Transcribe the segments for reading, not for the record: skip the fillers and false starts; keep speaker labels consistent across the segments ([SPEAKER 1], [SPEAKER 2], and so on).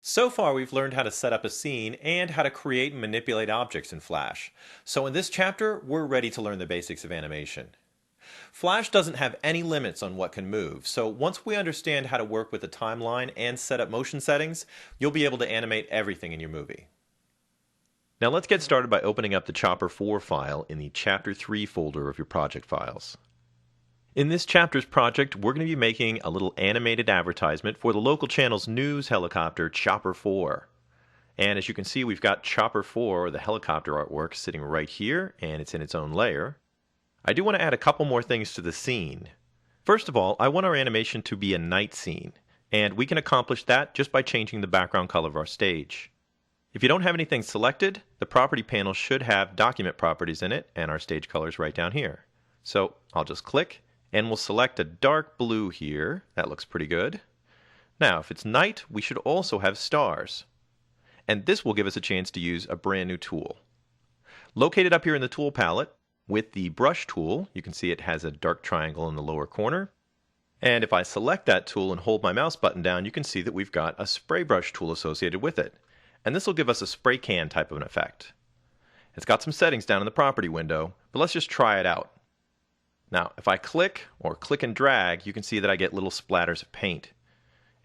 [SPEAKER 1] So far, we've learned how to set up a scene and how to create and manipulate objects in Flash. So in this chapter, we're ready to learn the basics of animation. Flash doesn't have any limits on what can move, so once we understand how to work with the timeline and set up motion settings, you'll be able to animate everything in your movie. Now let's get started by opening up the Chopper 4 file in the Chapter 3 folder of your project files. In this chapter's project, we're going to be making a little animated advertisement for the local channel's news helicopter, Chopper 4. And as you can see, we've got Chopper 4, or the helicopter artwork, sitting right here, and it's in its own layer. I do want to add a couple more things to the scene. First of all, I want our animation to be a night scene, and we can accomplish that just by changing the background color of our stage. If you don't have anything selected, the property panel should have document properties in it, and our stage color is right down here. So I'll just click, and we'll select a dark blue here. That looks pretty good. Now, if it's night, we should also have stars. And this will give us a chance to use a brand new tool. Located up here in the tool palette, with the brush tool, you can see it has a dark triangle in the lower corner. And if I select that tool and hold my mouse button down, you can see that we've got a spray brush tool associated with it. And this will give us a spray can type of an effect. It's got some settings down in the property window, but let's just try it out. Now, if I click or click and drag, you can see that I get little splatters of paint.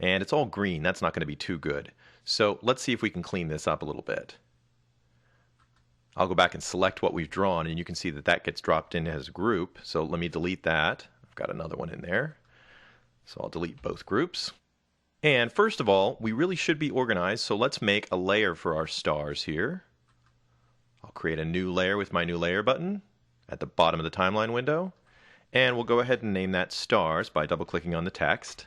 [SPEAKER 1] And it's all green. That's not going to be too good. So let's see if we can clean this up a little bit. I'll go back and select what we've drawn, and you can see that that gets dropped in as a group. So let me delete that. I've got another one in there. So I'll delete both groups. And first of all, we really should be organized, so let's make a layer for our stars here. I'll create a new layer with my new layer button at the bottom of the timeline window. And we'll go ahead and name that stars by double-clicking on the text.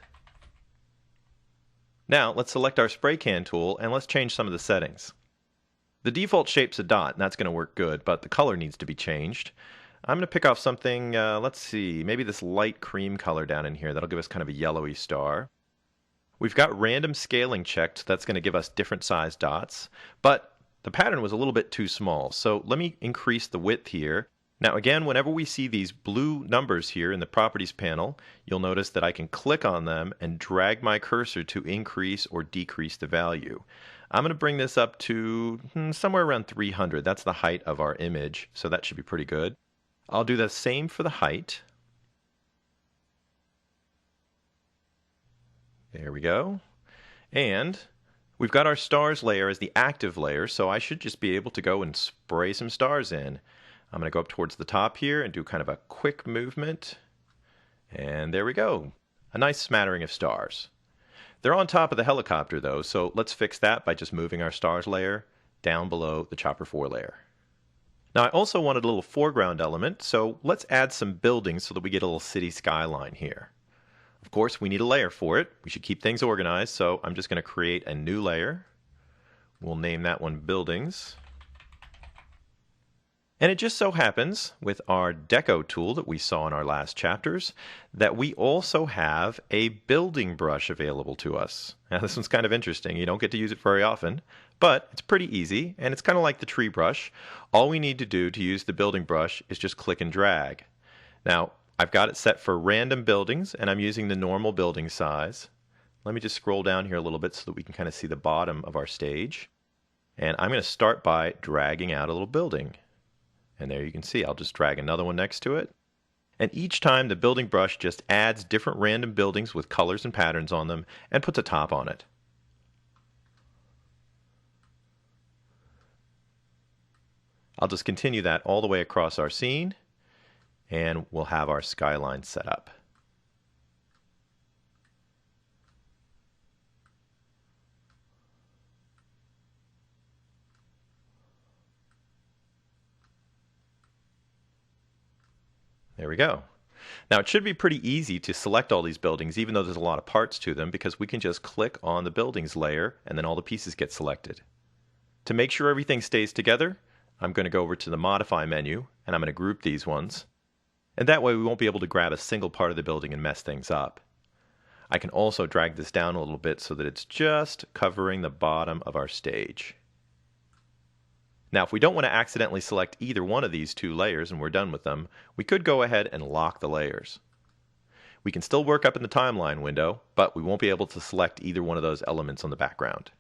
[SPEAKER 1] Now, let's select our spray can tool and let's change some of the settings. The default shape's a dot, and that's going to work good, but the color needs to be changed. I'm going to pick off something, let's see, maybe this light cream color down in here. That'll give us kind of a yellowy star. We've got random scaling checked. That's going to give us different size dots, but the pattern was a little bit too small, so let me increase the width here. Now again, whenever we see these blue numbers here in the Properties panel, you'll notice that I can click on them and drag my cursor to increase or decrease the value. I'm going to bring this up to somewhere around 300. That's the height of our image, so that should be pretty good. I'll do the same for the height. There we go. And we've got our stars layer as the active layer, so I should just be able to go and spray some stars in. I'm going to go up towards the top here and do kind of a quick movement. And there we go. A nice smattering of stars. They're on top of the helicopter though, so let's fix that by just moving our stars layer down below the Chopper 4 layer. Now I also wanted a little foreground element, so let's add some buildings so that we get a little city skyline here. Of course, we need a layer for it. We should keep things organized, so I'm just going to create a new layer. We'll name that one Buildings. And it just so happens, with our Deco tool that we saw in our last chapters, that we also have a building brush available to us. Now this one's kind of interesting. You don't get to use it very often, but it's pretty easy, and it's kind of like the tree brush. All we need to do to use the building brush is just click and drag. Now, I've got it set for random buildings, and I'm using the normal building size. Let me just scroll down here a little bit so that we can kind of see the bottom of our stage. And I'm going to start by dragging out a little building. And there you can see, I'll just drag another one next to it. And each time the building brush just adds different random buildings with colors and patterns on them and puts a top on it. I'll just continue that all the way across our scene, and we'll have our skyline set up. There we go. Now it should be pretty easy to select all these buildings, even though there's a lot of parts to them, because we can just click on the buildings layer and then all the pieces get selected. To make sure everything stays together, I'm going to go over to the Modify menu and I'm going to group these ones. And that way we won't be able to grab a single part of the building and mess things up. I can also drag this down a little bit so that it's just covering the bottom of our stage. Now, if we don't want to accidentally select either one of these two layers and we're done with them, we could go ahead and lock the layers. We can still work up in the timeline window, but we won't be able to select either one of those elements on the background.